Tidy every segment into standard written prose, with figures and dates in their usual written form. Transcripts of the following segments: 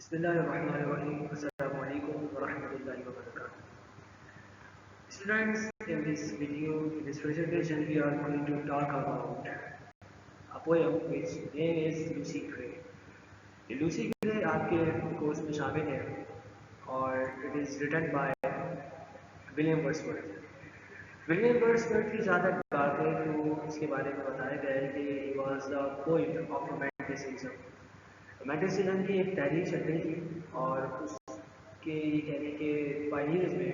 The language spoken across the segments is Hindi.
Bismillahirrahmanirrahim. Assalamualaikum warahmatullahi wabarakatuh. Students, in this video, in this presentation, we are going to talk about a poem which name is Lucy Gray. ये लूसी ग्रे आपके कोर्स में शामिल है और it is written by William Wordsworth. William Wordsworth की ज़्यादा बातें तो इसके बारे में बताया गया है कि ही was the poet of romanticism. Romanticism की एक तहरीक चल रही थी और उसके ये कहने के पायनियर्स में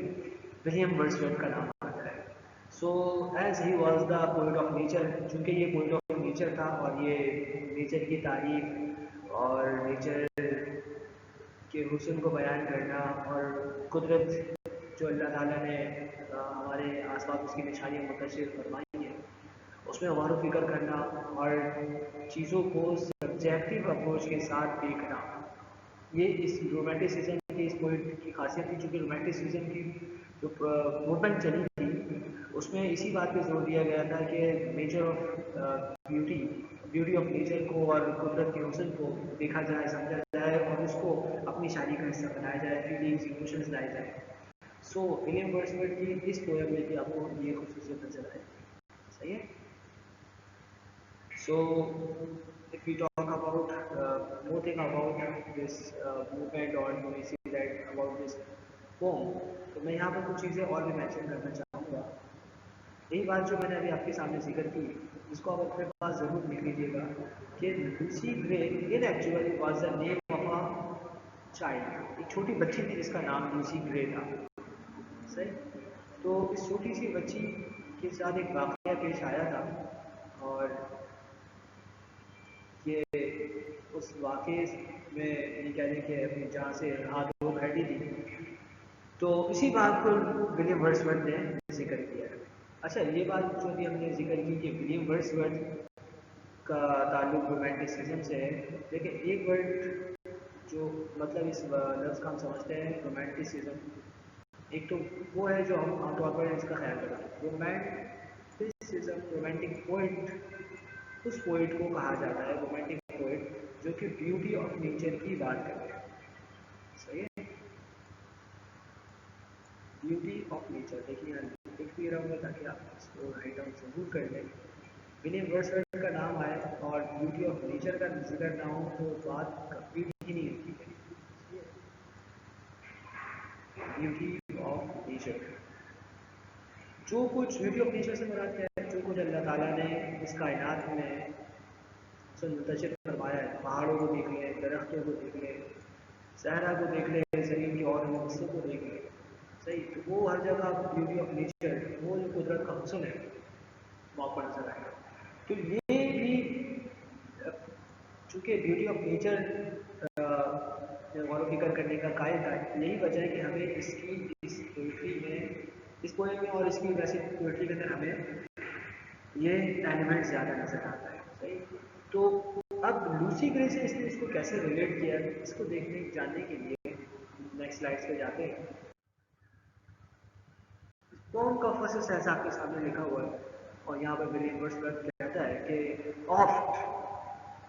विलियम वर्ड्सवर्थ का नाम आता है। So as he was the poet of nature, चूँकि ये पोएट ऑफ नेचर था और ये नेचर की तारीफ और नेचर के हुस्न को बयान करना और कुदरत जो अल्लाह ताला ने हमारे आसपास उसकी निशानियाँ मुंतशिर फरमाई हैं उसमें गौर फिक्र करना और चीज़ों को सब्जेक्टिव अप्रोच के साथ देखना, ये इस रोमांटिसिज्म की इस पोएट की खासियत थी। चूँकि रोमांटिसिज्म की जो मूवमेंट चली थी उसमें इसी बात पे जोर दिया गया था कि nature of beauty of nature को और कुदरत के हुस्न को देखा जाए, समझा जाए और उसको अपनी शायरी का हिस्सा बनाया जाए, फीलिंग्स इमोशंस लाए जाए। सो विलियम वर्ड्सवर्थ की इस पोएम में भी आपको ये खूबसूरत नजर आएगी। सही है। So, if we talk about more thing about this movement or we see that about this poem, तो मैं यहाँ पर कुछ चीज़ें और भी मेंशन करना चाहूँगा। यही बात जो मैंने अभी आपके सामने जिक्र की, इसको आप अपने पास ज़रूर लिख लीजिएगा कि Lucy grey in actually was the name of a child. एक छोटी बच्ची थी जिसका नाम लूसी ग्रे था। सही। तो इस छोटी सी बच्ची के साथ एक वाक़या पेश आया था और ये उस वाक़े में ये कह लें कि अपनी जान से हाथ धो बैठी थी। तो इसी बात को विलियम वर्ड्सवर्थ ने जिक्र किया है। अच्छा, ये बात जो भी हमने जिक्र की कि विलियम वर्ड्सवर्थ का ताल्लुक रोमांटिसिज्म से है, लेकिन एक वर्ड जो मतलब इस लफ्ज़ का हम समझते हैं रोमांटिसिज्म, एक तो वो है जो हम आमतौर पर इसका ख्याल रखते हैं। रोमांटिसिज्म, रोमांटिक पोइट, उस पोइट को कहा जाता है रोमांटिक पोइट जो कि ब्यूटी ऑफ नेचर की बात करते हैं। सही है। ब्यूटी ऑफ नेचर, देखिए यहाँ लिख भी रहा हूँ ताकि आप इसको राइट डाउन जरूर कर लें। विलियम वर्ड्सवर्थ का नाम आए और ब्यूटी ऑफ नेचर का जिक्र ना हो तो बात कंप्लीट ही नहीं होती है। ब्यूटी ऑफ नेचर, जो कुछ ब्यूटी ऑफ नेचर से मुराद क्या है? जो कुछ अल्लाह ताला ने इस कायनात में मुंतशिर फरमाया है। पहाड़ों को देख लें, दरख्तों को देख लें, सहरा को देख लें, ज़मीन के और हिस्सों को देख लें। सही। तो वो हर जगह ब्यूटी ऑफ नेचर, वो जो कुदरत का हुस्न है वो आपको नजर आएगा। तो ये भी चूँकि ब्यूटी ऑफ नेचर गौर फिक्र करने का कायल था, यही वजह है कि हमें इसकी इस पोइट्री में, इस पोएम में और इसकी वैसे पोइट्री के अंदर हमें ये एलिमेंट ज़्यादा नजर आता है। सही। तो अब लूसी ग्रे से इसने इसको कैसे रिलेट किया, इसको देखने जानने के लिए नेक्स्ट स्लाइड्स पे जाते हैं। पोम का फर्स्ट सेंस आपके सामने लिखा हुआ है और यहाँ पर विलियम वर्ड्सवर्थ कहता है कि oft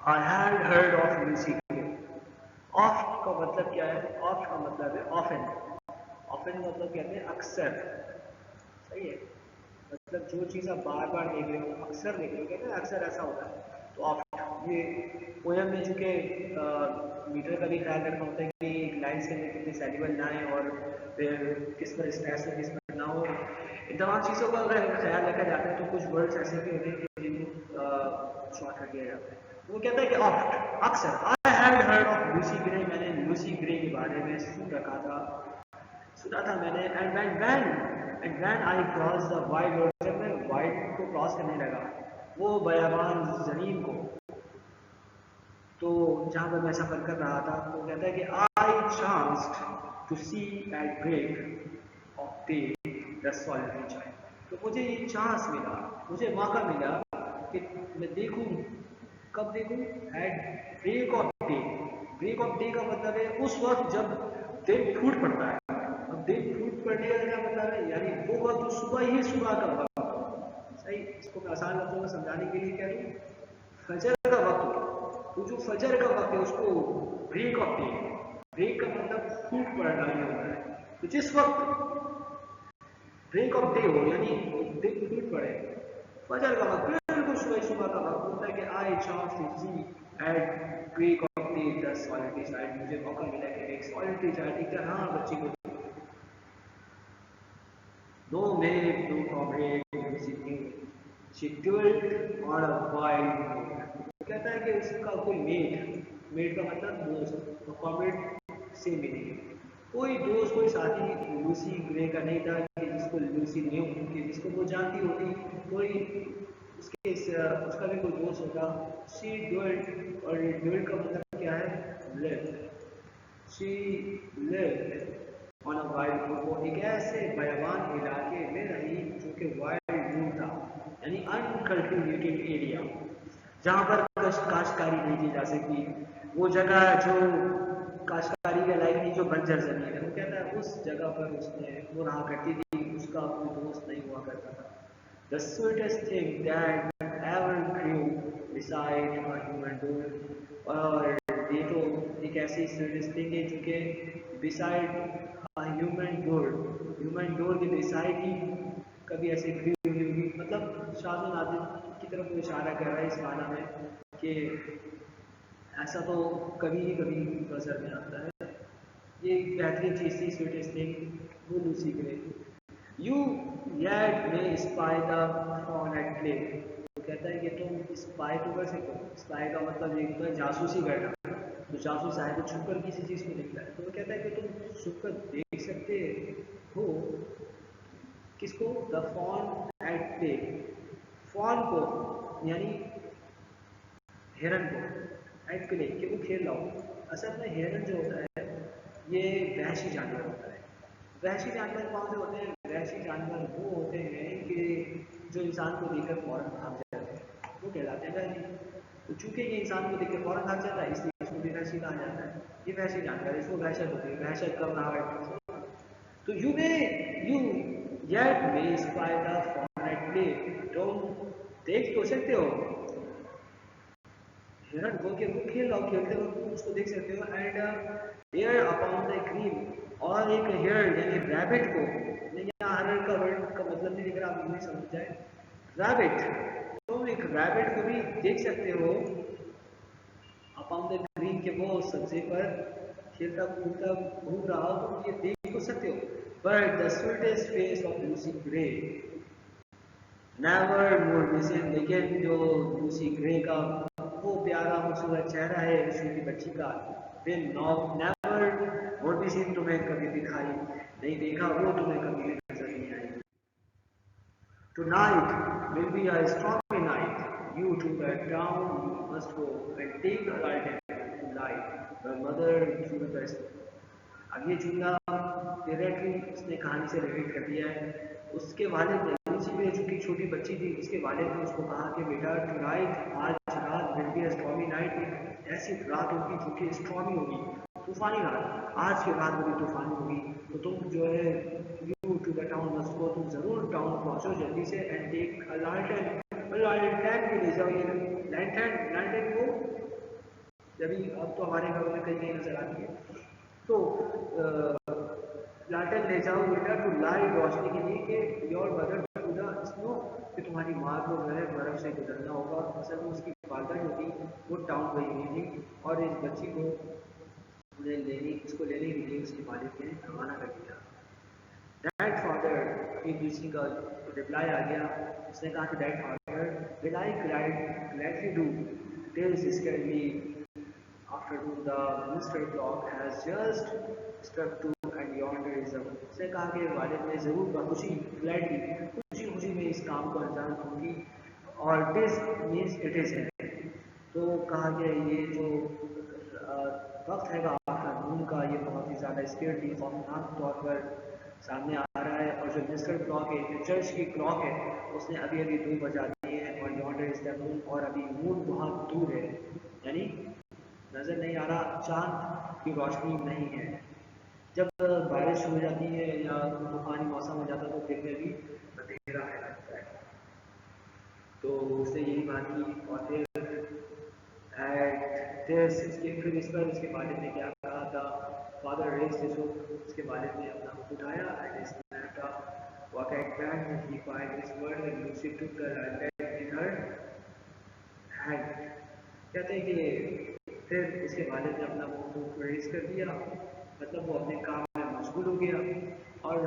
I had heard of Lucy grey. Oft का मतलब क्या है? ऑफ्ट का मतलब है ऑफन। ऑफन मतलब कहते हैं अक्सर। सही है। मतलब जो चीज़ आप बार बार देख रहे हो, अक्सर देख रहे हो, कहते हैं अक्सर ऐसा होता है। तो ऑफ्ट, ये पोएम में चूँकि मीटर का भी ख्याल रखना होता है कि एक लाइन्स के अंदर कितनी सेलिबल ना है और फिर किस पर स्ट्रेस हो किस पर ना हो, इन तमाम चीज़ों का अगर ख्याल रखा जाता है तो कुछ वर्ड्स ऐसे भी होते हैं कि जिनको शॉर्ट कर दिया जाता है। वो कहता है कि ऑफ्ट, अक्सर, I had heard of Lucy grey, मैंने लूसी ग्रे के बारे में सुना था मैंने। And when I cross the wide road, जब मैं वाइड को क्रॉस करने लगा, वो बयाबान ज़मीन को, तो जहाँ पर मैं सफ़र कर रहा था, तो कहता है कि I chanced to see at break of day the solitary child. तो मुझे ये चांस मिला, मुझे मौका मिला कि मैं देखूं। कब देखूं? At break of day. Break of day का मतलब है उस वक्त जब दिन फूट पड़ता है। अब दिन फूट पड़ने का क्या मतलब है? यानी वो वक्त सुबह ही सुबह का वक्त। सही। इसको मैं आसान लफ्जों में समझाने के लिए कह दूँ, फजर का वक्त, तो जो फजर का वक्त है उसको ब्रेक ऑफ डे, ब्रेक का मतलब टूट पड़ना ही होता है। तो जिस वक्त ब्रेक ऑफ डे हो, यानी दिन टूट पड़े, फजर का वक्त, बिल्कुल सुबह सुबह का वक्त होता है कि I chance to see at break of day the solitary child, मुझे मौका मिला कि एक सॉलिटरी चाइल्ड, एक हाँ बच्ची को, no mate no comrade she dwelt on a wild moor। कहता है कि उसका कोई मेड का मतलब दोस्त, और कॉमरेड से मिली, कोई दोस्त कोई साथी लूसी ग्रे का नहीं था कि जिसको लूसी न्यू, कि जिसको वो जानती होती, कोई उसके उसका भी कोई दोस्त होता। शी ड्वेल्ट, और ड्वेल्ट का मतलब क्या है, live. She live on a wild moor, वो एक ऐसे बयाबान इलाके में रही जो कि वाइल्ड मूर था, यानी अनकल्टिवेटेड एरिया, जहाँ पर काश्तकारी नहीं की जा सकती, वो जगह जो काश्तकारी के लायक नहीं, जो बंजर जमीन है, वो कहता है उस जगह पर उसने वो रहा करती थी, उसका कोई दोस्त नहीं हुआ करता था। The sweetest thing that ever grew beside a human door, और ये तो एक ऐसी sweetest thing है जो कि beside a human door के beside ही कभी ऐसे ग्री हुई होगी, मतलब शाज़ नादिर की तरफ वो इशारा कर रहा है इस माना में कि ऐसा तो कभी नजर में आता है। ये एक बेहतरीन चीज़ थी, स्वीटेस्ट थिंग, वो Lucy Gray. You yet may spy the fawn at play, वो कहता है कि तुम स्पाई तो कर सकते हो, स्पाई का मतलब ये होता है जासूसी करना, तो जासूस आए तो छुप कर किसी चीज़ को निकला है, तो वो कहता है कि तुम छुप कर देख सकते हो किसको, the fawn at play, fawn को, यानी हिरन को, एट प्ले कि वो खेल रहा हो। असल में हिरन जो होता है ये वहशी जानवर होता है। वहशी जानवर कौन से होते हैं, वहशी जानवर वो होते हैं कि जो इंसान को देखकर फौरन भाग जाते हैं, वो कहलाते हैं वहशी। तो चूंकि ये इंसान को देखकर फौरन भाग जाता है, इसलिए इसको भी वहशी कहा जाता है। ये वहशी जानवर, इसको वहशत होती है, वहशत कब रहा। तो you yet may spy the fawn at play, तुम देख तो सकते हो हिरन को कि वो खेल रहा हो, खेलते वक्त तुम उसको देख सकते हो। And hare upon the green, और एक हेयर यानी रैबिट को, यहाँ हरर का वर्ड का मतलब नहीं लिख रहा, आप नहीं समझ जाए, रैबिट, तुम एक रैबिट को भी देख सकते हो अपॉन द ग्रीन के वो सब्जी पर खेलता कूदता घूम रहा हो, तुम ये देख तो सकते हो। But the sweetest face of Lucy grey never more missing, लेकिन जो लूसी ग्रे का वो प्यारा खूबसूरत चेहरा है छोटी बच्ची का, विल नेवर मोर मिसिंग, तुम्हें कभी दिखाई नहीं देखा, वो तुम्हें कभी भी नजर नहीं आई। Tonight will be a stormy night. You to the town must go and take a lantern to light your mother to the best। अब ये जुमला डायरेक्टली उसने कहानी से रिलेट कर दिया है। उसके वालिद ने, लूसी ग्रे जो कि छोटी बच्ची थी, उसके वालिद ने उसको कहा कि बेटा टुनाइट, आज रात will be a stormy night, एक ऐसी रात होगी जो कि स्टॉर्मी होगी, तूफानी रात, आज की रात बड़ी तूफानी होगी, तो तुम जो है you to the town must go, तुम जरूर टाउन पहुंचो जल्दी से, and take a lantern, lantern भी ले जाओ, ये लैंटर्न, लैंटर्न को जब अब तो हमारे घरों में कहीं कहीं नजर आती है, तो लैंटर्न ले जाओ बेटा टू लाइट, रोशनी के लिए, कि your mother to the snow, कि तुम्हारी माँ को जो है बर्फ से गुजरना होगा। असल में उसकी वालदा जो थी वो टाउन गई हुई थी, और इस बच्ची को उसको लेने के लिए उसके वालिद ने रवाना कर दिया। डैड फादर, अभी दूसरी का रिप्लाई आ गया, उसने कहा कि dad father will I gladly do, tell sister me afternoon the minister clock has just struck 2 and yonder is up। उसने कहा कि वालिद ने ज़रूर बखुशी, ग्लैडली, खुशी खुशी में इस काम को अंजाम दूंगी, और दिस मीन्स इट इज़ है। तो कहा कि ये जो वक्त है आफ्टरनून का, ये बहुत ही ज़्यादा स्केर्ड, खौफनाक तौर पर सामने आ रहा है, और जो मिनिस्टर क्लॉक है, जो चर्च की क्लॉक है, उसने अभी अभी 2 बजा दिए हैं, और यॉन्डर इज द मून, और अभी मून बहुत दूर है, यानी नजर नहीं आ रहा, चांद की रोशनी नहीं है। जब बारिश हो जाती है या तूफानी मौसम हो जाता है तो दिन में भी अंधेरा है लगता है। तो उसने यही बात की, और फिर फिर इस पर उसके वालिद ने क्या कहा था father raised his hook, उसके वालिद ने अपना hook उठाया and snapped a pocket band and he fired his word and Lucy took the lantern in her hand. कहते हैं कि फिर उसके वालिद ने अपना hook raise कर दिया, मतलब वो अपने काम में मशगूल हो गया और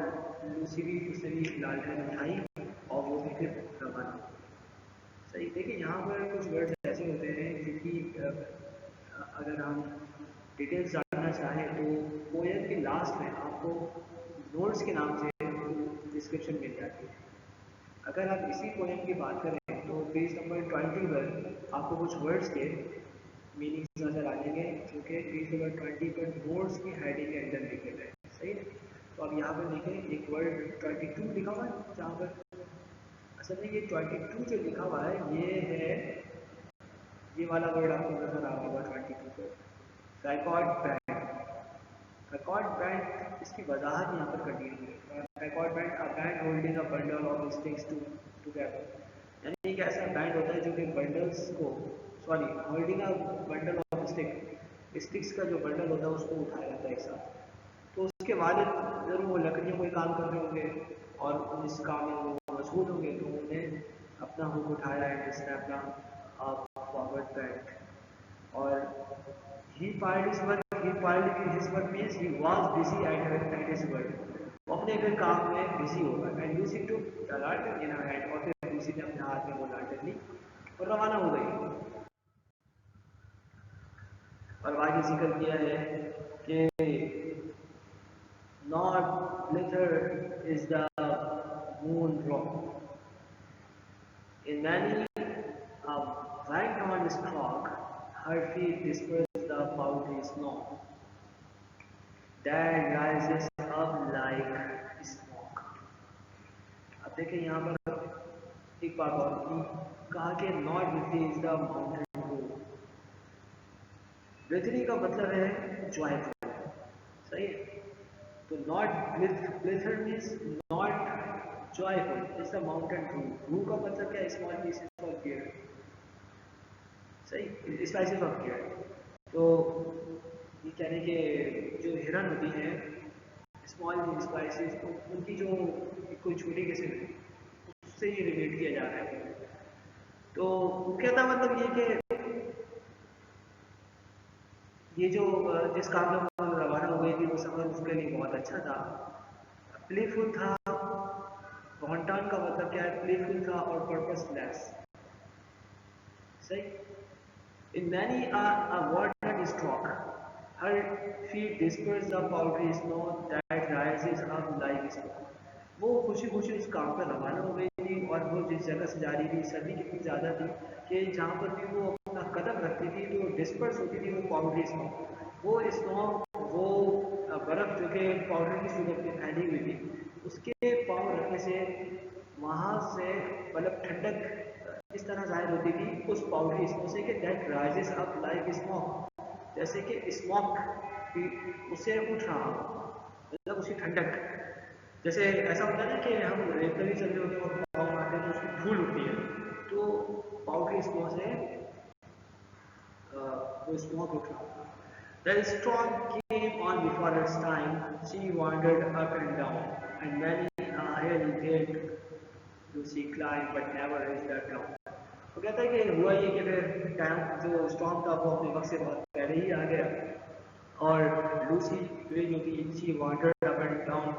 लूसी भी उसने भी लालटेन उठाई और वो भी फिर रवाना। सही, देखिए यहाँ पर कुछ वर्ड्स ऐसे होते हैं जिनकी अगर हम डिटेल्स जानना चाहें तो पोएम के लास्ट में आपको नोट्स के नाम से डिस्क्रिप्शन मिल जाती है। अगर आप इसी पोएम की बात करें तो पेज नंबर 20 पर आपको कुछ वर्ड्स के मीनिंग्स नजर आ जाएंगे जो कि पेज नंबर 20 पर नोट्स की हेडिंग के अंदर लिखे गए। सही है, तो अब यहाँ पर देखें एक वर्ड 22 लिखा हुआ है, जहाँ पर असल में ये 22 जो लिखा हुआ है ये है, ये वाला वर्ड आपको नजर आ रहा होगा 22 पर, ट्राइपॉड बैंड। ट्राइपॉड बैंड इसकी वजाहत यहाँ पर करनी है। Tripod band a band holding a bundle of sticks together, यानी एक ऐसा बैंड होता है जो कि बंडल्स को, sorry, holding a bundle of sticks का जो बंडल होता है उसको उठाया जाता है एक साथ। तो उसके वालिद जरूर वो लकड़ियों को काम कर रहे होंगे और इस काम में वो मशगूल होंगे, तो उन्होंने अपना हुक उठाया है जिसने अपना फॉरवर्ड बैंड और he filed his work, he filed his work means he was busy at his work, वो अपने फिर काम में बिजी होगा। And Lucy took the lantern in her hand, और फिर लूसी ने अपने हाथ में वो लालटेन ली और रवाना हो गई। और आगे जिक्र किया है कि not glitter is the moon rock. In many ranked on stalk, her feet disperse the powdery snow that rises up like smoke. अब देखें यहाँ पर एक बात और की कहा कि not withy is the mountain root. विथरी का मतलब है जॉयफुल, सही है, तो not glitter means not joyful is the mountain root. रू का मतलब क्या है, स्मॉल पीसेस ऑफ गियर, सही, स्पाइसेस ऑफ गियर। तो ये कहने के जो हिरन होती हैं स्मॉल स्पाइसेस, तो उनकी जो कोई छोटी किस्म है उससे ये रिलेट किया जा रहा है। तो कहता मतलब ये कि ये जो जिस काम में रवाना हो गई थी वो सफर उसके लिए बहुत अच्छा था, प्लेफुल था। वॉन्टन का मतलब क्या है, प्लेफुल था और पर्पसलेस, सही। In many a watered stalk, her feet disperse the powdery snow that rises up like smoke. वो खुशी खुशी उस काम पर रवाना हो गई थी और वो जिस जगह से जा रही थी सर्दी कितनी ज़्यादा थी कि जहाँ पर भी वो अपना कदम रखती थी तो डिस्पर्स होती थी वो पाउडरी स्नो। वो स्नो, वो बर्फ़ जो कि पाउडर की सूरत में फैली हुई थी, उसके पाँव रखने से वहाँ से मतलब ठंडक इस तरह जाहिर होती थी उस पाउडरी स्नो से कि that rises up like smoke, जैसे कि स्मोक उससे उठ रहा हो, मतलब उसकी ठंडक। जैसे ऐसा होता है ना कि हम रेत पर भी चल रहे होते हैं और पाँव मारते हैं तो उसकी धूल उठती है, तो पाउडरी स्नो से वो स्मोक उठ रहा होता है। The storm came on before its time. She wandered up and down, and many a hill did Lucy climb, but never reached the top. वो कहता है कि हुआ ये कि फिर टाइम जो स्टॉर्म था वो अपने वक्त से बहुत पहले ही आ गया और लूसी जो थी she wandered up and down,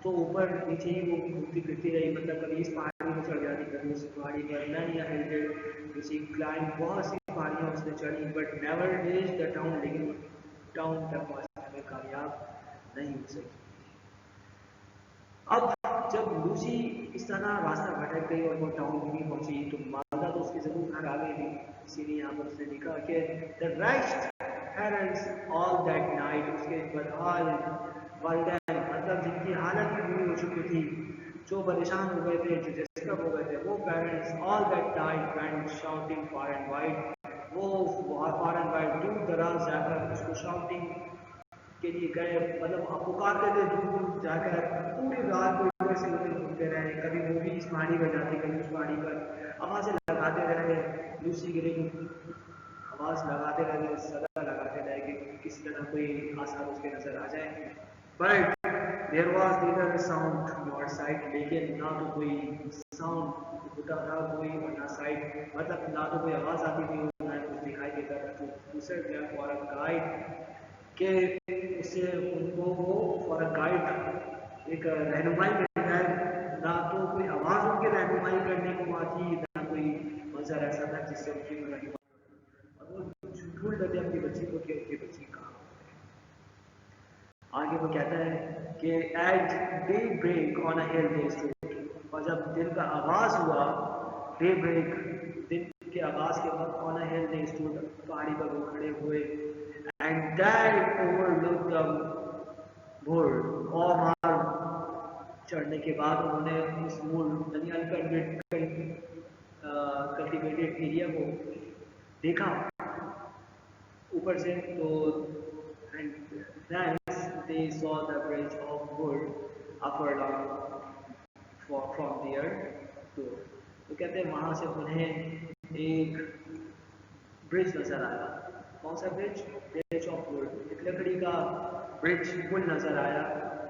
तो ऊपर नीचे ही वो घूमती फिरती रही, मतलब कभी इस पहाड़ी पर चढ़ जाती कभी उस पहाड़ी पर। Many hill did Lucy climb, बहुत सी पहाड़ियाँ उसने चढ़ी, but never reach the town, लेकिन टाउन तक पहुँचने में कामयाब नहीं हो सकी। अब जब लूसी इस तरह रास्ता भटक गई और वो टाउन भी नहीं पहुंची तो मालदा तो उसकी जरूर घर आ गई थी, इसीलिए यहाँ पर उसने लिखा कि द रेस्ट हैरेंस ऑल दैट नाइट, उसके बदहाल वालिदैन मतलब जिनकी हालत भी बुरी हो चुकी थी, जो परेशान हो गए थे, जो डिस्टर्ब हो गए थे, वो parents all that night went shouting far and wide, वो फार एंड वाइड दूर दराज जाकर उसको शाउटिंग के लिए गए, मतलब पुकारते थे दूर दूर जाकर, पूरी रात को इधर से उधर घूमते रहे, कभी वो भी इस पहाड़ी पर जाती कभी उस पहाड़ी पर, आवाज़ें लगाते रहे लूसी के लिए, आवाज़ लगाते रहे, सदा लगाते रहे कि किसी तरह कोई आसार उसके नजर आ जाए। But there was neither sound not sight, लेकिन ना तो कोई साउंड होता था कोई, और ना साइट, मतलब ना तो कोई आवाज आती थी, ना कुछ दिखाई देता था। तो दूसरे फॉर अ गाइड के उससे उनको वो फॉर अ गाइड एक रहनुमाई मिल जाए, ना तो कोई आवाज उनके रहनुमाई करने को वहाँ थी, ना कोई मंजर ऐसा था जिससे उनकी रहनुमाई, और वो ढूंढ लेते अपनी बच्ची को कि उनकी बच्ची कहाँ। आगे वो कहता है कि at day break on a hill they stood, और जब दिन का आगाज हुआ, डे ब्रेक दिन के आगाज के वक्त, on a hill they stood पहाड़ी पर वो खड़े हुए, and that overlook the bull, और वहां चढ़ने के बाद उन्होंने उस मूल यानी कल्टिवेटेड एरिया को देखा ऊपर से। तो and then they saw the bridge of wood upper long from there to, तो कहते हैं वहां से उन्हें एक ब्रिज नजर आया। कौन सा ब्रिज? ब्रिज ऑफ वुड, एक लकड़ी का ब्रिज पुल नजर आया,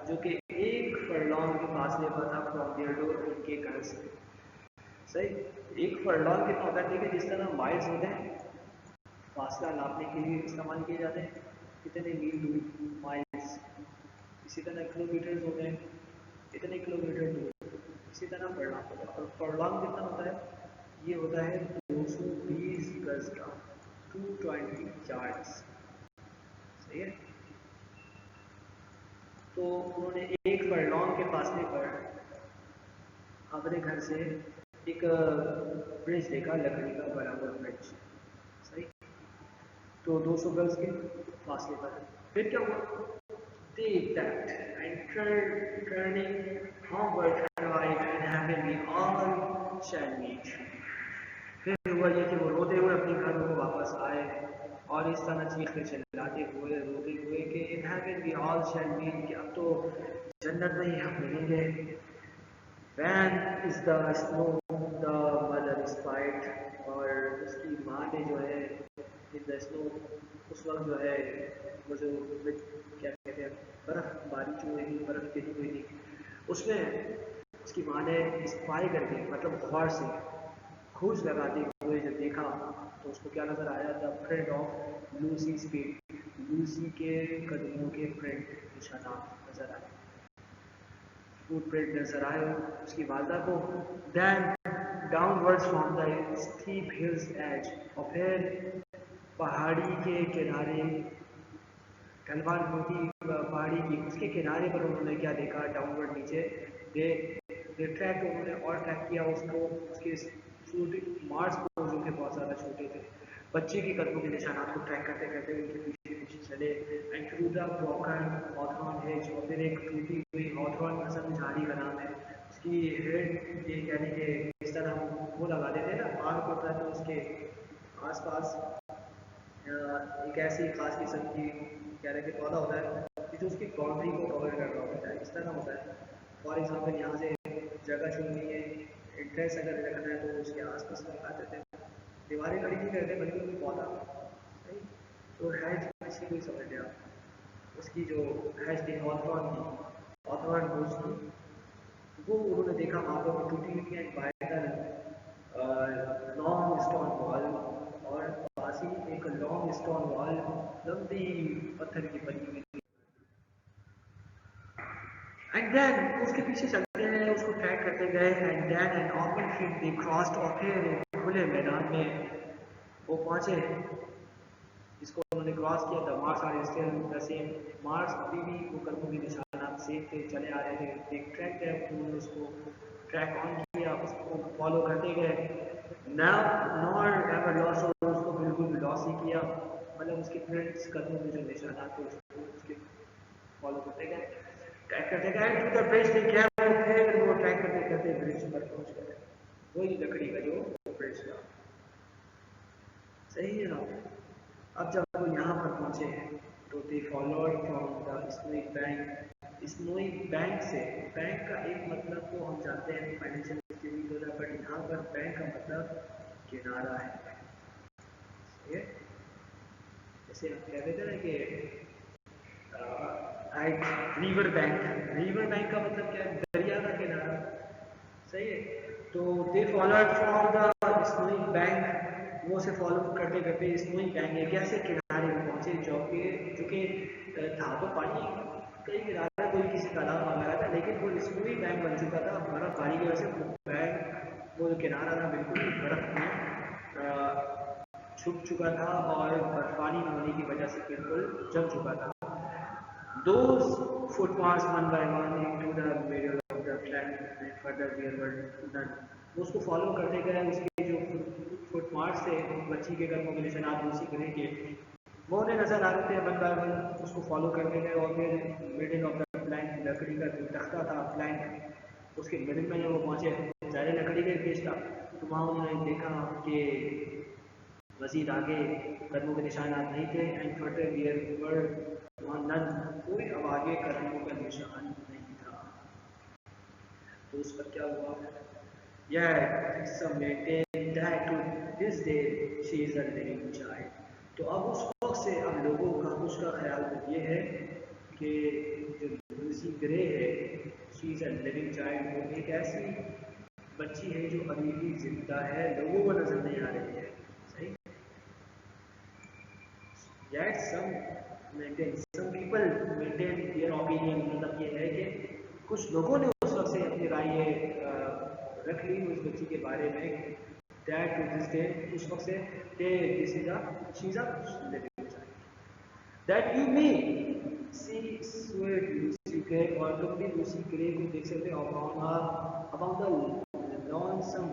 जो कि एक फरलॉन्ग के फासले पर था फ्रॉम देयर डोर, उनके घर से। सही, एक फरलॉन्ग कितना होता है? ठीक है, जिस तरह माइल्स होते हैं फासला नापने के लिए इस्तेमाल किए जाते हैं, कितने मील दूर माइल्स, इसी तरह किलोमीटर होते हैं, इतने किलोमीटर दूर, इसी तरह फरलॉन्ग होता है। और फरलॉन्ग कितना होता है? ये होता है 220 गज का, 220 यार्ड्स। सही है। तो उन्होंने एक फरलॉन्ग के फासले पर अपने घर से एक ब्रिज देखा, लकड़ी का बना हुआ ब्रिज। सही, तो 200 गज के फासले पर। फिर क्या हुआ? Take that and turning homeward cried and heavenly all shall meet. फिर हुआ ये कि वो रोते हुए अपने घरों को वापस आए, और इस तरह चीखते चिल्लाते हुए रोते हुए कि in heaven we all shall meet, कि अब तो जन्नत में ही हम मिलेंगे। When is the snow the mother spied, और उसकी माँ ने जो है in the snow, उस वक्त जो है वो जो क्या कहते हैं बर्फ बारिश हुई थी, बर्फ गिरी हुई थी, उसमें उसकी माँ ने स्पाई करके, मतलब गौर से खोज लगाते हुए जब देखा, तो उसको क्या नजर आया? The print of Lucy speed, Lucy के कदमों के प्रिंट, निशानात नजर आए, फुटप्रिंट नजर आए उसकी वालदा को। Then downwards from the steep hill's edge, और फिर पहाड़ी के किनारे, ढलवान होती पहाड़ी की उसके किनारे पर उन्होंने क्या देखा? डाउनवर्ड नीचे, दे ट्रैक, उन्होंने और ट्रैक किया उसको, उसके मार्स को जो कि बहुत ज़्यादा छोटे थे, बच्चे के कदमों के निशानात को ट्रैक करते करते उनके पीछे पीछे चले। And through the broken Hawthorne hedge, और फिर एक टूटी हुई हॉथॉर्न असल में झाड़ी का नाम है, उसकी हेड ये यानी कि इस तरह हम वो लगा देते हैं ना आग होता है, तो उसके आसपास एक ऐसी खास किस्म की कह रहे कि पौधा होता है कि जो उसकी बाउंड्री को कवर कर रहा होता है, इस तरह होता है। फॉर एग्जाम्पल यहाँ से जगह चुननी है, इंटरेस्ट अगर रखना है, तो उसके आसपास लगा देते हैं, दीवारें खड़ी नहीं करते बल्कि कोई पौधा। सही, तो हैज अच्छी कोई समझ लिया, उसकी जो हैज थी हॉथॉर्न की, हॉथॉर्न बुश की, वो उन्होंने देखा वहाँ पर वो टूटी हुई है, लॉन्ग स्टोन वॉल, और पास ही एक लॉन्ग स्टोन वॉल लंबी पत्थर की बनी हुई थी। एंड देन उसके पीछे चलते हैं, उसको ट्रैक करते गए, and then an open field they crossed, और फिर एक खुले मैदान में वो पहुंचे, जिसको उन्होंने क्रॉस किया। The marks are still the same, marks अभी भी वो कदमों के निशानात सेम थे, चले आ रहे थे। एक ट्रैक है, उन्होंने उसको ट्रैक ऑन किया, उसको फॉलो करते गए। नॉर एवर लॉस, उसको बिल्कुल भी लॉस ही किया, मतलब उसके फ्रेंड्स कदमों में जो निशानात थे उसको उसके फॉलो करते गए, ट्रैक करते गए टू द ब्रिज। क्या फिर वो ट्रैक करते करते ब्रिज पर पहुंच गए, वही लकड़ी का जो ब्रिज था। सही है ना। अब जब वो यहाँ पर पहुंचे हैं, तो they followed from the snowy bank, snowy bank से, बैंक का एक मतलब तो हम जानते हैं फाइनेंशियल इंस्टीट्यूट होता है, बट यहाँ पर बैंक का मतलब किनारा है। जैसे हम कह देते ना कि एट रिवर बैंक का मतलब क्या है? दरिया का किनारा। सही है। तो they followed from the snowing bank, वो से फॉलो करते करते स्नोइंग बैंक एक ऐसे किनारे में पहुंचे जो कि था तो पानी कई किनारे, कोई किसी तालाब वगैरह था, लेकिन वो स्नोइंग बैंक बन चुका था बर्फबारी की वजह से। वो बैंक, वो जो किनारा था बिल्कुल बर्फ में छुप चुका था और बर्फबारी होने की वजह से बिल्कुल जम चुका था। Those footpaths one by one into the middle of the flat and further there were none. वो उसको फॉलो करते गए, उसके जो फुटमार्क्स थे बच्ची के कदमों के निशानात उसी तरह के वो उन्हें नजर आ रहे थे वन बाय वन, उसको फॉलो करते गए और फिर मिडिल ऑफ द प्लैंक, लकड़ी का जो तख्ता था प्लैंक, उसके मिडिल में जब वो पहुंचे, ज़ाहिर लकड़ी का पेश था, तो वहाँ उन्होंने देखा कि मजीद आगे कदमों के निशानात नहीं थे। And further there were none, कोई अब आगे कदमों का निशान नहीं था। तो उस पर क्या हुआ? Yeah, some maintain that to this day she is a living child. तो अब उस वक्त से अब लोगों का उसका ख्याल तो ये है कि जो लूसी ग्रे है, she is a living child, वो एक ऐसी बच्ची है जो अभी भी जिंदा है, लोगों को नजर नहीं आ रही है। सही। Yet some people maintain their opinion, मतलब ये है कि कुछ लोगों ने उस वक्त से अपनी राय रख ली उस बच्ची के बारे में, that to this day, उस वक्त से कि this is a she's a living child, that you may see sweet Lucy Gray, और तुम भी लूसी ग्रे को देख सकते हो upon the lonesome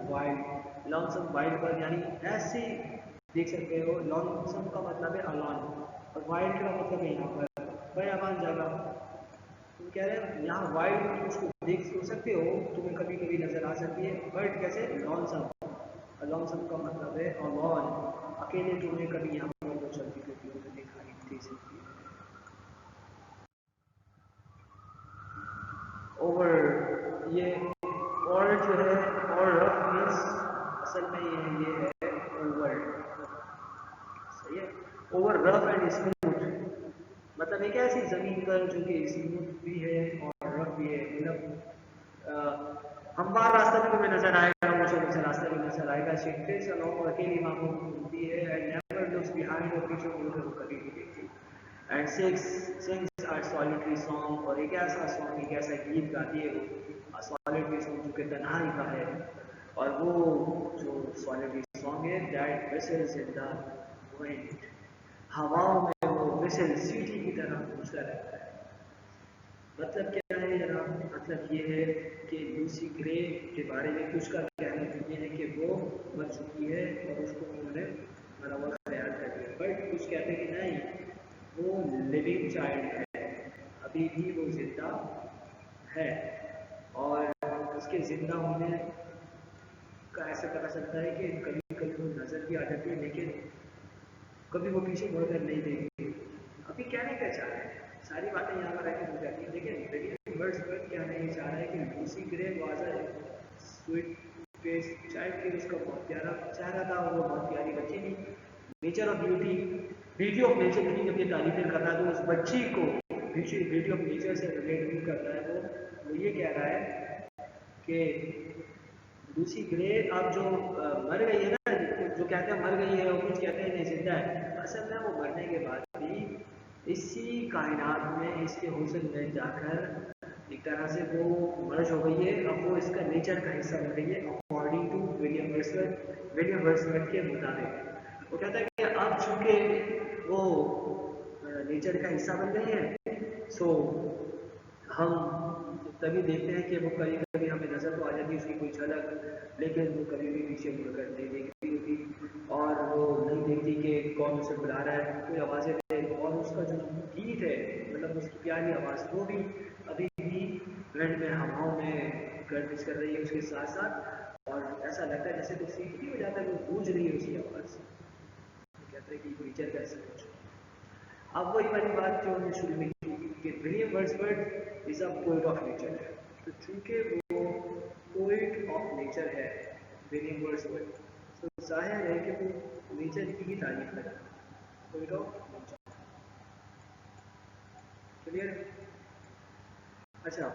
wild पर, यानी ऐसे देख सकते हो। lonesome का मतलब है alone, और wild का मतलब है यहाँ पर बेयाबान जगह। तुम कह रहे हो यहाँ वाइल्ड, तुम उसको देख सकते हो, तुम्हें कभी कभी नजर आ सकती है, बट कैसे? लॉन्सम का मतलब है अलॉन, अकेले तुम्हें कभी यहाँ पर वो चलती फिरती हुई दिखाई दे सकती है। ओवर, ये और जो है, और रफ मीन्स असल में ये है ओवर। सही है। ओवर रफ एंड स्मूथ मतलब एक ऐसी जमीन पर जो कि स्मूथ भी है और रफ भी है, मतलब हमवार रास्ता भी तुम्हें नजर आएगा, ऊंचा नीचा रास्ता भी नजर आएगा। शिफ्टेस अलोंग, अकेली वहां पर घूमती है, एंड नेवर लुक्स बिहाइंड, और पीछे मुड़कर वो कभी नहीं देखती। And sings a solitary song, और एक ऐसा सॉन्ग, एक ऐसा गीत गाती है वो सॉलिटरी सॉन्ग जो कि तन्हाई का है, और वो जो सॉलिटरी सॉन्ग है that whistles in the wind, हवाओं में वो विसल सीटी की तरह गूंजता रहता है। मतलब क्या है जनाब? मतलब ये है कि लूसी ग्रे के बारे में कुछ का कहना तो ये है कि वो मर चुकी है और उसको उन्होंने मरा हुआ ख्याल कर लिया, बट कुछ कहते हैं कि नहीं, वो लिविंग चाइल्ड है, अभी भी वो जिंदा है, और उसके जिंदा होने का ऐसा पता चलता है कि कभी कभी वो नजर भी आ जाती है, लेकिन कभी वो पीछे मुड़कर नहीं देखती। अभी कहने क्या चाह रहे हैं, सारी बातें यहाँ पर आके हो जाती है, लेकिन विलियम वर्ड्सवर्थ क्या नहीं चाह रहा है कि Lucy grey was a sweet face child, के उसका बहुत प्यारा चेहरा था, वो बहुत प्यारी बच्ची थी। Nature of beauty, beauty of nature की जब ये तारीफें कर रहा है तो उस बच्ची को ब्यूटी ऑफ नेचर से रिलेट भी कर रहा है। वो ये कह रहा है कि लूसी ग्रे अब जो मर गई है ना, जो कहते हैं मर गई है और कुछ कहते हैं नहीं जिंदा है, असल में वो मरने के बाद भी इसी कायनात में, इसके हुस्न में जाकर एक तरह से वो मर्ज हो गई है, अब वो इसका नेचर का हिस्सा बन गई है, अकॉर्डिंग टू विलियम वर्ड्सवर्थ के मुताबिक। वो कहता है कि अब चूंकि वो नेचर का हिस्सा बन गई है, सो हम तभी देखते हैं कि वो कभी कभी हमें नजर तो आ जाती है उसकी कोई झलक, लेकिन वो कभी भी पीछे मुड़कर नहीं देखती होती, और वो नहीं देखती कि कौन उसे बुला रहा है, कोई आवाज़ें थे, और उसका जो गीत है, मतलब उसकी प्यारी आवाज़, वो भी अभी भी विंड में, हवाओं में गर्दिश कर रही है उसके साथ साथ, और ऐसा लगता है जैसे कुछ सीख भी हो जाता है, वो गूंज रही है उसकी आवाज़। कहते हैं कि नेचर का ऐसा कुछ। अब वही वाली बात जो हमने शुरू में की कि William Wordsworth is a poet of nature, तो चूंकि वो पोएट ऑफ नेचर है विलियम वर्ड्सवर्थ, तो जाहिर है कि वो नेचर की ही तारीफ करेगा, पोएट ऑफ नेचर। क्लियर? अच्छा,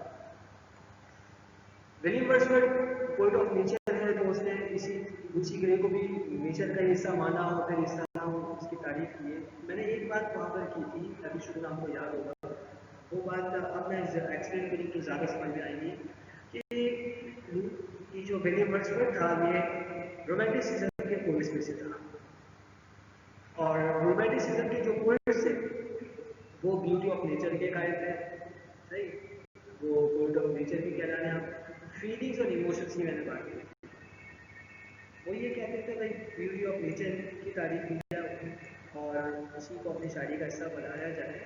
William Wordsworth poet of nature है, तो उसने इसी लूसी ग्रे को भी नेचर का हिस्सा माना और फिर इस तरह उसकी तारीफ की है। मैंने एक बात वहाँ पर की थी, अभी शुरू आपको याद होगा, वो बात अब मैं एक्सप्लेन करूँ तो ज़्यादा समझ में आएगी कि जो विलियम वर्ड्सवर्थ था ये रोमांटिसिज्म के पोएट्स में से था, और रोमांटिसिज्म के जो पोएट्स थे वो ब्यूटी ऑफ नेचर के कायल थे, सही? वो पोएट ऑफ नेचर भी कह रहे हैं आप, फीलिंग्स और इमोशंस की मैंने बात की। वो ये कहते थे भाई ब्यूटी ऑफ नेचर की तारीफ की जाए और उसी को अपनी शायरी का हिस्सा बनाया जाए।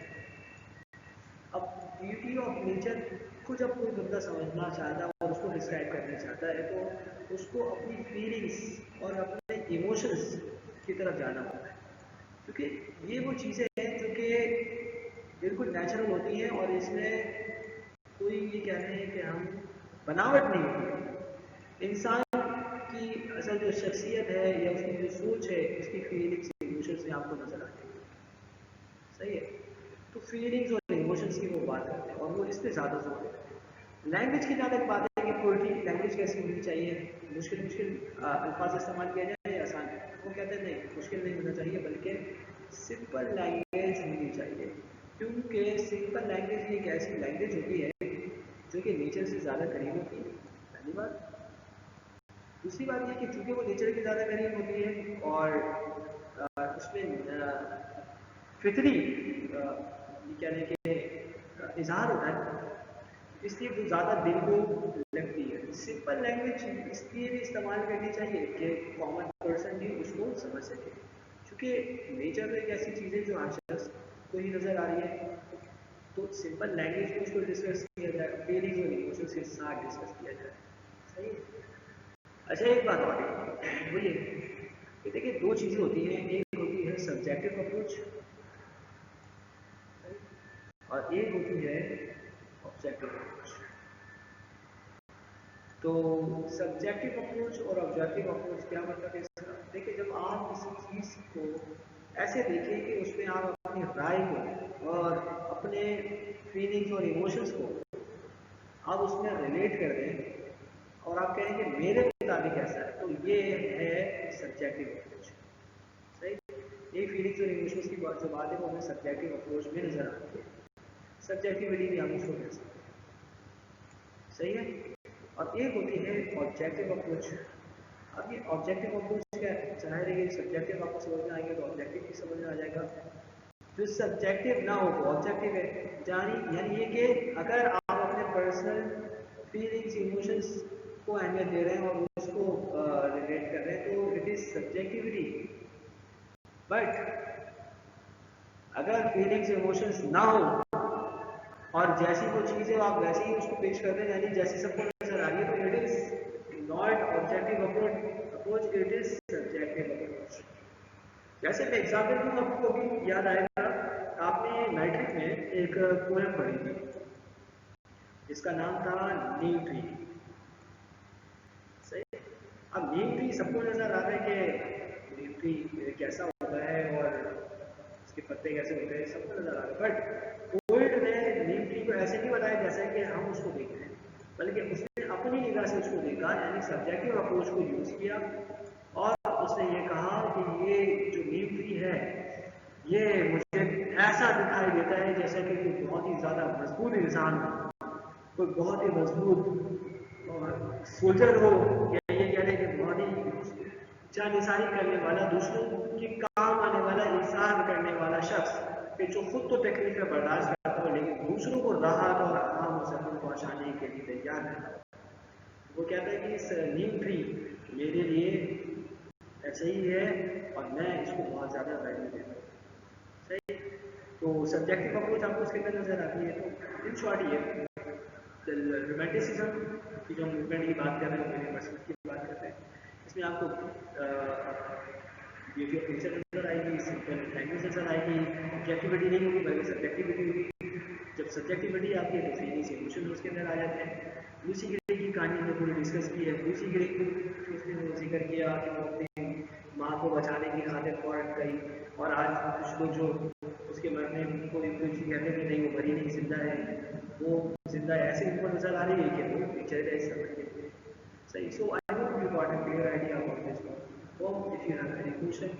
अब ब्यूटी ऑफ नेचर को जब कोई बंदा समझना चाहता है और उसको डिस्क्राइब करना चाहता है तो उसको अपनी फीलिंग्स और अपने इमोशंस की तरफ जाना होता है, क्योंकि ये वो चीज़ें हैं जो कि बिल्कुल नेचुरल होती हैं और इसमें कोई ये कह रहे हैं कि हम बनावट नहीं होती है। इंसान की असल जो शख्सियत है या उसकी जो सोच है उसकी फीलिंग्स इमोशंस में आपको नजर आती है, सही है? तो फीलिंग्स और इमोशंस की वो बात करते हैं और वो इस पर ज़्यादा जोर देते हैं। लैंग्वेज की ज़्यादा बात है कि पोइट्री की लैंग्वेज कैसी होनी चाहिए, मुश्किल मुश्किल अल्फाज इस्तेमाल किया जाए या आसान, वो कहते हैं नहीं, मुश्किल नहीं होना चाहिए बल्कि सिंपल लैंग्वेज होनी चाहिए, क्योंकि सिंपल लैंग्वेज एक ऐसी लैंग्वेज होती है जो कि नेचर से ज़्यादा करीब होती है, पहली बात। दूसरी बात ये कि चूंकि वो नेचर के ज़्यादा करीब होती है और उसमें फितरी ये कहने के इजहार होता है, इसलिए वो ज़्यादा दिल को लगती है। सिंपल लैंग्वेज इसलिए भी इस्तेमाल करनी चाहिए कि कॉमन पर्सन भी उसको समझ सके, क्योंकि नेचर तो एक ऐसी चीज़ है जो हर शख्स को ही नज़र आ रही है, तो सिंपल लैंग्वेज में उसको डिस्कस किया जाए, फीलिंग्स और इमोशंस के साथ डिस्कस किया जाए, सही है? अच्छा, एक बात और है वो ये कि देखिए दो चीज़ें होती हैं, एक होती है सब्जेक्टिव अप्रोच और एक होती है ऑब्जेक्टिव अप्रोच। तो सब्जेक्टिव अप्रोच और ऑब्जेक्टिव अप्रोच क्या मतलब है इसका? देखिए जब आप किसी चीज़ को ऐसे देखें कि उसमें आप अपनी राय को और अपने फीलिंग्स और इमोशंस को आप उसमें रिलेट कर दें और आप कहें कि मेरे मुताबिक ऐसा है, तो ये है सब्जेक्टिव अप्रोच, सही? ये फीलिंग्स और इमोशंस की बात जो बात है वो हमें सब्जेक्टिव अप्रोच में नजर आती है, सब्जेक्टिविटी भी हम उसको कह सकते हैं, सही है? और एक होती है ऑब्जेक्टिव अप्रोच। अब ये ऑब्जेक्टिव अप्रोच क्या है? जाहिर है ये सब्जेक्टिव आपको समझ में आएगा तो ऑब्जेक्टिव भी समझ में आ जाएगा। जो सब्जेक्टिव ना हो तो ऑब्जेक्टिव है, यानी ये कि अगर आप अपने पर्सनल फीलिंग्स इमोशंस को अहमियत दे रहे हैं और उसको रिलेट कर रहे हैं तो इट इज सब्जेक्टिविटी। बट अगर फीलिंग्स इमोशंस ना हो और जैसी वो चीज़ें आप वैसे ही उसको पेश कर रहे हैं, यानी जैसी सबको नजर आ रही है, तो it is not objective approach, it is subjective approach. जैसे मैं एग्जाम्पल दूँ आपको अभी याद आएगा, आपने मैट्रिक में एक पोएम पढ़ी थी जिसका नाम था नीम ट्री, सही? अब नीम ट्री सबको नजर आ रहा है कि नीम ट्री कैसा होता है और उसके पत्ते कैसे होते हैं, सबको नजर आ रहा है। बट पोएट ने नीम ट्री को ऐसे नहीं बताया जैसा कि हम उसको देख रहे हैं, बल्कि उसने अपनी निगाह से उसको देखा, यानी सब्जेक्टिव अप्रोच को यूज किया और उसने ये कहा कि ये जो नीम ट्री है ये मुझे ऐसा दिखाई देता है जैसे कि कोई बहुत ही ज़्यादा मजबूत इंसान, कोई बहुत ही मजबूत और सोल्जर हो, या ये कह रहे कि बहुत ही जानिसारी करने वाला, दूसरों के काम आने वाला, इंसान करने वाला शख्स कि जो खुद तो तकलीफें बर्दाश्त करता हो लेकिन दूसरों को राहत और आराम और सकून पहुंचाने के लिए तैयार रहता हो। वो कहता है कि इस नीम ट्री मेरे लिए ऐसे ही है और मैं इसको बहुत ज़्यादा वैल्यू देता हूँ, सही? तो सब्जेक्टिव अप्रोच आपको उसके अंदर नजर आती है। तो इन शॉर्ट ये रोमांटिसिज्म की जो मूवमेंट की बात कर रहे हैं, मेरे पर्सनल की बात कर रहे हैं, इसमें आपको ब्यूटी ऑफ नेचर नजर आएगी, सिंपल लैंग्वेज नजर आएगी, ऑब्जेक्टिविटी नहीं होगी बल्कि सब्जेक्टिविटी होगी। जब सब्जेक्टिविटी आती है तो फीलिंग्स इमोशन उसके अंदर आ जाते हैं। लूसी ग्रे की कहानी हमने पूरी डिस्कस की है। लूसी ग्रे को उसने जिक्र किया कि वो अपनी माँ को बचाने की खातिर फौरन गई और आज कुछ लोग जो उसके मरने कोई कुछ कहने की नहीं, वो मरी नहीं, जिंदा है, वो जिंदा है, ऐसे उनको नजर आ रही है कि वो पिक्चर है समझ सही. So I hope you got a clear idea about this one. Well, if you have any question,